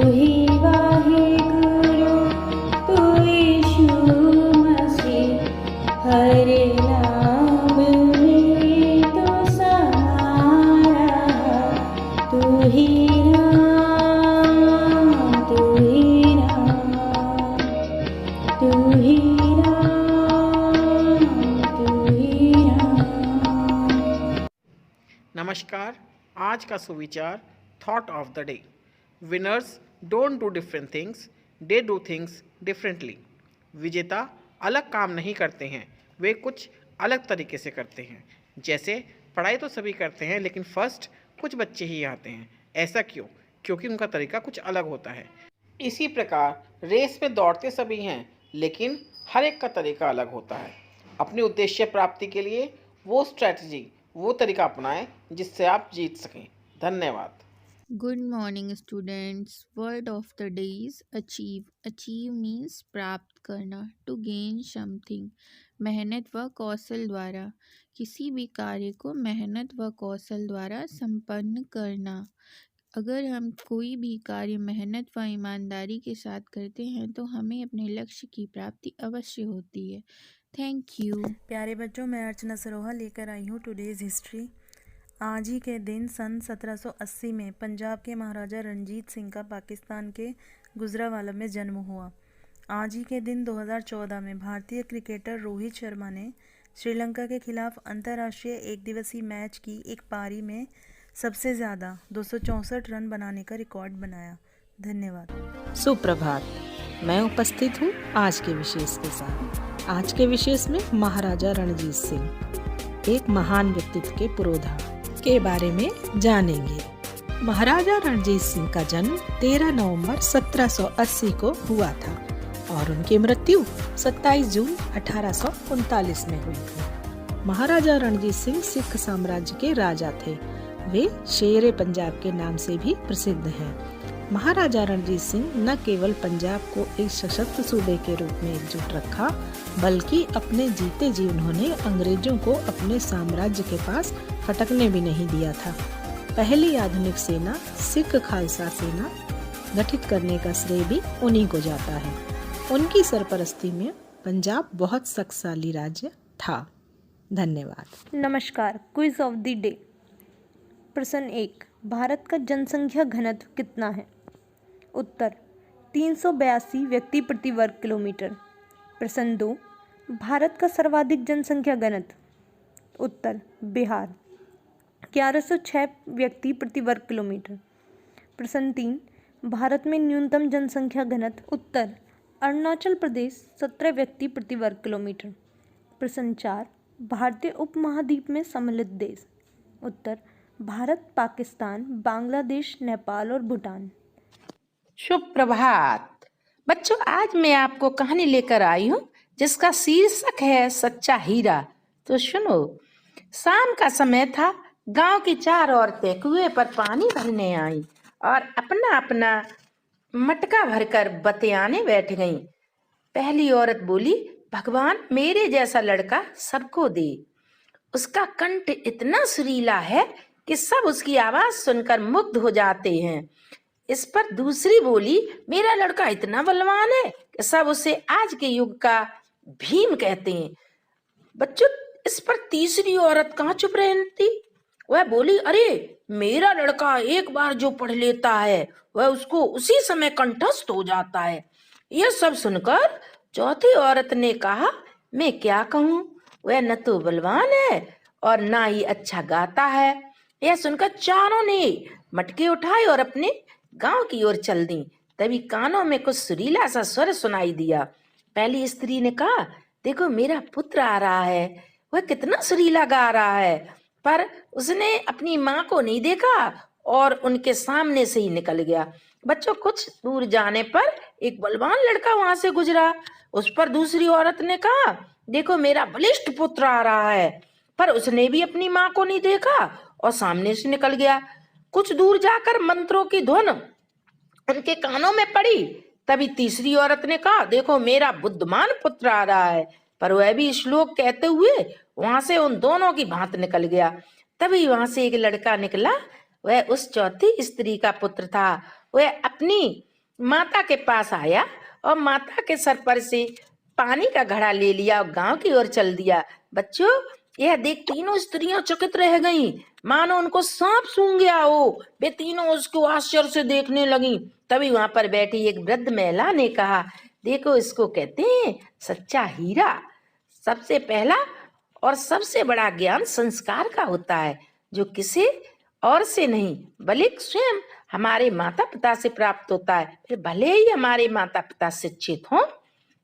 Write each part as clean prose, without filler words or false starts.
ही वाहिगुरु तू यीशु मसीह, हरे नाम में तू समाया, तू ही राम, तू ही राम, तू ही राम, तू ही राम। नमस्कार। आज का सुविचार thought of the day. Winners don't do different things, they do things differently. विजेता अलग काम नहीं करते हैं, वे कुछ अलग तरीके से करते हैं। जैसे पढ़ाई तो सभी करते हैं, लेकिन फर्स्ट कुछ बच्चे ही आते हैं। ऐसा क्यों? क्योंकि उनका तरीका कुछ अलग होता है। इसी प्रकार रेस में दौड़ते सभी हैं, लेकिन हर एक का तरीका अलग होता है। अपने उद्देश्य प्राप्ति के लिए वो स्ट्रैटेजी, वो तरीका अपनाएं जिससे आप जीत सकें। धन्यवाद। Good morning students. Word of the day is achieve. Achieve means प्राप्त करना, to gain something. मेहनत व कौशल द्वारा किसी भी कार्य को मेहनत व कौशल द्वारा संपन्न करना। अगर हम कोई भी कार्य मेहनत व ईमानदारी के साथ करते हैं तो हमें अपने लक्ष्य की प्राप्ति अवश्य होती है। Thank you. प्यारे बच्चों, मैं अर्चना सरोहा लेकर आई हूँ टुडेज़ हिस्ट्री। आज ही के दिन सन 1780 में पंजाब के महाराजा रणजीत सिंह का पाकिस्तान के गुजरावाला में जन्म हुआ। आज ही के दिन 2014 में भारतीय क्रिकेटर रोहित शर्मा ने श्रीलंका के खिलाफ अंतर्राष्ट्रीय एक दिवसीय मैच की एक पारी में सबसे ज़्यादा 264 रन बनाने का रिकॉर्ड बनाया। धन्यवाद। सुप्रभात। मैं उपस्थित हूँ आज के विशेष के साथ। आज के विशेष में महाराजा रणजीत सिंह, एक महान व्यक्तित्व के पुरोधा के बारे में जानेंगे। महाराजा रणजीत सिंह का जन्म 13 नवंबर 1780 को हुआ था और उनकी मृत्यु 27 जून 1839 में हुई थी। महाराजा रणजीत सिंह सिख साम्राज्य के राजा थे। वे शेरे पंजाब के नाम से भी प्रसिद्ध हैं। महाराजा रणजीत सिंह न केवल पंजाब को एक सशक्त सूबे के रूप में एकजुट रखा, बल्कि अपने जीते जी उन्होंने अंग्रेजों को अपने साम्राज्य के पास फटकने भी नहीं दिया था। पहली आधुनिक सेना सिख खालसा सेना गठित करने का श्रेय भी उन्हीं को जाता है। उनकी सरपरस्ती में पंजाब बहुत शक्तिशाली राज्य था। धन्यवाद। नमस्कार। Quiz of the day. प्रश्न 1, भारत का जनसंख्या घनत्व कितना है? उत्तर 382 व्यक्ति प्रति वर्ग किलोमीटर। प्रश्न 2, भारत का सर्वाधिक जनसंख्या घनत्व? उत्तर बिहार 1106 व्यक्ति प्रति वर्ग किलोमीटर। प्रश्न 3, भारत में न्यूनतम जनसंख्या घनत्व? उत्तर अरुणाचल प्रदेश 17 व्यक्ति प्रति वर्ग किलोमीटर। प्रश्न 4, भारतीय उपमहाद्वीप में सम्मिलित देश? उत्तर भारत, पाकिस्तान, बांग्लादेश, नेपाल और भूटान। शुभ प्रभात बच्चों। आज मैं आपको कहानी लेकर आई हूँ जिसका शीर्षक है सच्चा हीरा। तो सुनो। शाम का समय था। गांव की 4 औरतें कुएं पर पानी भरने आईं और अपना अपना मटका भरकर बतियाने बैठ गईं। पहली औरत बोली, भगवान मेरे जैसा लड़का सबको दे। उसका कंठ इतना सुरीला है कि सब उसकी आवाज सुनकर मुग्ध हो जाते हैं। इस पर दूसरी बोली, मेरा लड़का इतना बलवान है कि सब उसे आज के युग का भीम कहते हैं। बच्चों, इस पर तीसरी औरत कहाँ चुप रहती। वह बोली, अरे मेरा लड़का एक बार जो पढ़ लेता है वह उसको उसी समय कंठस्थ हो जाता है। यह सब सुनकर चौथी औरत ने कहा, मैं क्या कहूँ, वह न तो बलवान है और ना ही अच्छा गाता है। यह सुनकर चारों ने मटके उठाए और अपने गांव की ओर चल दी। तभी कानों में कुछ सुरीला सा स्वर सुनाई दिया। पहली स्त्री ने कहा, देखो मेरा पुत्र आ रहा है, वह कितना सुरीला गा रहा है। पर उसने अपनी माँ को नहीं देखा और उनके सामने से ही निकल गया। बच्चों, कुछ दूर जाने पर एक बलवान लड़का वहां से गुजरा। उस पर दूसरी औरत ने कहा, देखो मेरा बलिष्ठ पुत्र आ रहा है। पर उसने भी अपनी माँ को नहीं देखा और सामने से निकल गया। कुछ दूर जाकर मंत्रों की धुन उनके कानों में पड़ी। तभी तीसरी औरत ने कहा, देखो मेरा बुद्धिमान पुत्र आ रहा है। पर वह भी श्लोक कहते हुए वहां से उन दोनों की भांत निकल गया। तभी वहां से एक लड़का निकला। वह उस चौथी स्त्री का पुत्र था। वह अपनी माता के पास आया और माता के सर पर से पानी का घड़ा ले लिया और गांव की ओर चल दिया। बच्चों, यह देख तीनों स्त्रियां चकित रह गईं, मानो उनको सांप सूंघ गया हो। वे तीनों उसको आश्चर्य से देखने लगीं। तभी वहां पर बैठी एक वृद्ध महिला ने कहा, देखो, इसको कहते हैं सच्चा हीरा। सबसे पहला और सबसे बड़ा ज्ञान संस्कार का होता है, जो किसी और से नहीं बल्कि स्वयं हमारे माता पिता से प्राप्त होता है। फिर भले ही हमारे माता पिता शिक्षित हों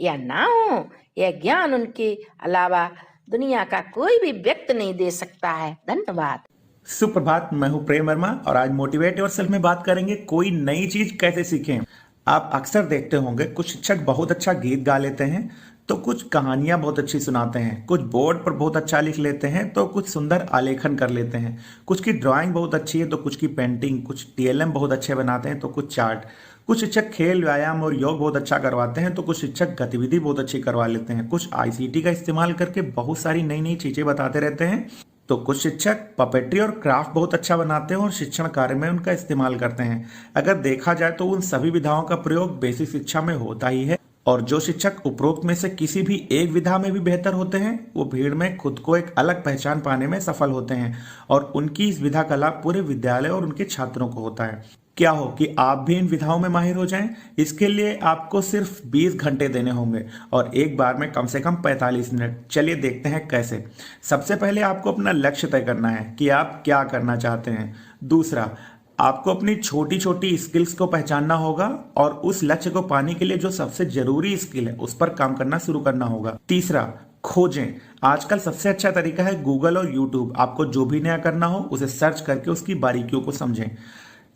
या ना हो, यह ज्ञान उनके अलावा दुनिया का कोई भी व्यक्ति नहीं दे सकता है। धन्यवाद। सुप्रभात, मैं हूं प्रेम वर्मा और आज मोटिवेट योरसेल्फ में बात करेंगे कोई नई चीज कैसे सीखें। आप अक्सर देखते होंगे कुछ शिक्षक बहुत अच्छा गीत गा लेते हैं तो कुछ कहानियां बहुत अच्छी सुनाते हैं, कुछ बोर्ड पर बहुत अच्छा लिख लेते हैं तो कुछ सुंदर आलेखन कर लेते हैं, कुछ की ड्राइंग बहुत अच्छी है तो कुछ की पेंटिंग, कुछ टीएलएम बहुत अच्छे बनाते हैं तो कुछ चार्ट, कुछ शिक्षक खेल व्यायाम और योग बहुत अच्छा करवाते हैं तो कुछ शिक्षक गतिविधि बहुत अच्छी करवा लेते हैं, कुछ आईसीटी का इस्तेमाल करके बहुत सारी नई नई चीजें बताते रहते हैं तो कुछ शिक्षक पपेट्री और क्राफ्ट बहुत अच्छा बनाते हैं और शिक्षण कार्य में उनका इस्तेमाल करते हैं। अगर देखा जाए तो उन सभी विधाओं का प्रयोग बेसिक शिक्षा में होता ही है और जो शिक्षक उपरोक्त में से किसी भी एक विधा में भी बेहतर होते हैं वो भीड़ में खुद को एक अलग पहचान पाने में सफल होते हैं और उनकी इस विधा का लाभ पूरे विद्यालय और उनके छात्रों को होता है। क्या हो कि आप भी इन विधाओं में माहिर हो जाएं? इसके लिए आपको सिर्फ 20 घंटे देने होंगे और एक बार में कम से कम 45 मिनट। चलिए देखते हैं कैसे। सबसे पहले आपको अपना लक्ष्य तय करना है कि आप क्या करना चाहते हैं। दूसरा, आपको अपनी छोटी छोटी स्किल्स को पहचानना होगा और उस लक्ष्य को पाने के लिए जो सबसे जरूरी स्किल है उस पर काम करना शुरू करना होगा। तीसरा, खोजें। आजकल सबसे अच्छा तरीका है गूगल और यूट्यूब। आपको जो भी नया करना हो उसे सर्च करके उसकी बारीकियों को समझें।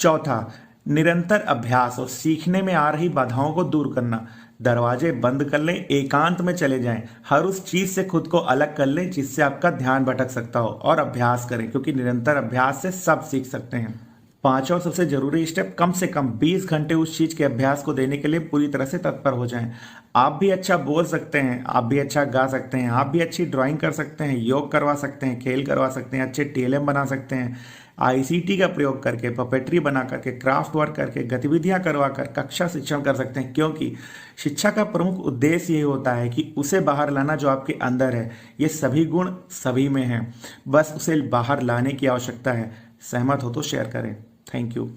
चौथा, निरंतर अभ्यास और सीखने में आ रही बाधाओं को दूर करना। दरवाजे बंद कर लें, एकांत में चले जाएं, हर उस चीज से खुद को अलग कर लें जिससे आपका ध्यान भटक सकता हो और अभ्यास करें, क्योंकि निरंतर अभ्यास से सब सीख सकते हैं। पांचवा और सबसे जरूरी स्टेप, कम से कम 20 घंटे उस चीज के अभ्यास को देने के लिए पूरी तरह से तत्पर हो जाएं। आप भी अच्छा बोल सकते हैं, आप भी अच्छा गा सकते हैं, आप भी अच्छी ड्राइंग कर सकते हैं, योग करवा सकते हैं, खेल करवा सकते हैं, अच्छे टीएलएम बना सकते हैं, आईसीटी का प्रयोग करके, पपेट्री बना करके, क्राफ्ट वर्क करके, गतिविधियां करवा कर कक्षा शिक्षण कर सकते हैं। क्योंकि शिक्षा का प्रमुख उद्देश्य ये होता है कि उसे बाहर लाना जो आपके अंदर है। ये सभी गुण सभी में हैं, बस उसे बाहर लाने की आवश्यकता है। सहमत हो तो शेयर करें। Thank you.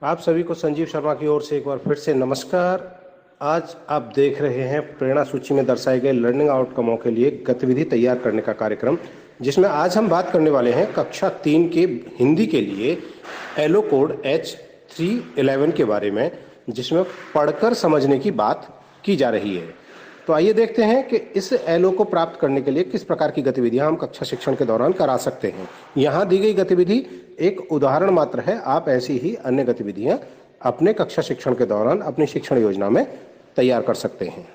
आप सभी को संजीव शर्मा की ओर से एक बार फिर से नमस्कार। आज आप देख रहे हैं प्रेरणा सूची में दर्शाए गए लर्निंग आउटकमों के लिए गतिविधि तैयार करने का कार्यक्रम, जिसमें आज हम बात करने वाले हैं कक्षा 3 के हिंदी के लिए एलो कोड H311 के बारे में, जिसमें पढ़कर समझने की बात की जा रही है। तो आइए देखते हैं कि इस एलो को प्राप्त करने के लिए किस प्रकार की गतिविधियां हम कक्षा शिक्षण के दौरान करा सकते हैं। यहाँ दी गई गतिविधि एक उदाहरण मात्र है। आप ऐसी ही अन्य गतिविधियां अपने कक्षा शिक्षण के दौरान अपनी शिक्षण योजना में तैयार कर सकते हैं।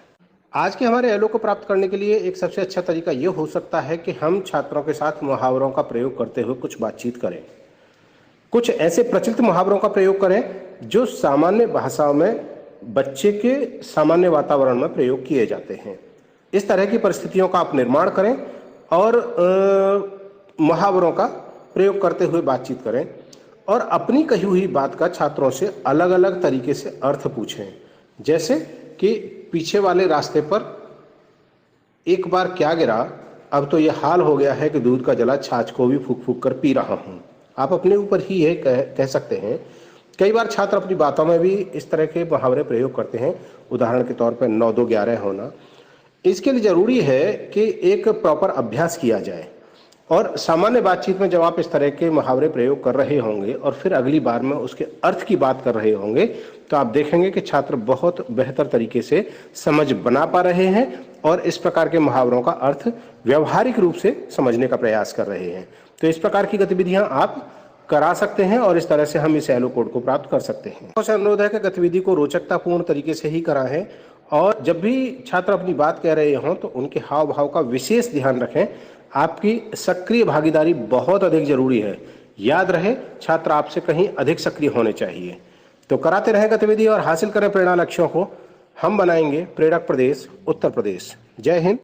आज के हमारे एलो को प्राप्त करने के लिए एक सबसे अच्छा तरीका ये हो सकता है कि हम छात्रों के साथ मुहावरों का प्रयोग करते हुए कुछ बातचीत करें। कुछ ऐसे प्रचलित मुहावरों का प्रयोग करें जो सामान्य भाषाओं में बच्चे के सामान्य वातावरण में प्रयोग किए जाते हैं। इस तरह की परिस्थितियों का आप निर्माण करें और मुहावरों का प्रयोग करते हुए बातचीत करें और अपनी कही हुई बात का छात्रों से अलग अलग तरीके से अर्थ पूछें। जैसे कि पीछे वाले रास्ते पर एक बार क्या गिरा, अब तो यह हाल हो गया है कि दूध का जला छाछ को भी फूक फूक कर पी रहा हूं। आप अपने ऊपर ही ये कह सकते हैं। कई बार छात्र अपनी बातों में भी इस तरह के मुहावरे प्रयोग करते हैं। उदाहरण के तौर पर 9 2 11 होना। इसके लिए जरूरी है कि एक प्रॉपर अभ्यास किया जाए और सामान्य बातचीत में जब आप इस तरह के मुहावरे प्रयोग कर रहे होंगे और फिर अगली बार में उसके अर्थ की बात कर रहे होंगे तो आप देखेंगे कि छात्र बहुत बेहतर तरीके से समझ बना पा रहे हैं और इस प्रकार के मुहावरों का अर्थ व्यवहारिक रूप से समझने का प्रयास कर रहे हैं। तो इस प्रकार की गतिविधियां आप करा सकते हैं और इस तरह से हम इस एलो कोड को प्राप्त कर सकते हैं। आपसे अनुरोध है कि गतिविधि को रोचकतापूर्ण तरीके से ही कराएं और जब भी छात्र अपनी बात कह रहे हों तो उनके हाव भाव का विशेष ध्यान रखें। आपकी सक्रिय भागीदारी बहुत अधिक जरूरी है। याद रहे, छात्र आपसे कहीं अधिक सक्रिय होने चाहिए। तो कराते रहें गतिविधि और हासिल करें प्रेरणा लक्ष्यों को। हम बनाएंगे प्रेरक प्रदेश उत्तर प्रदेश। जय हिंद।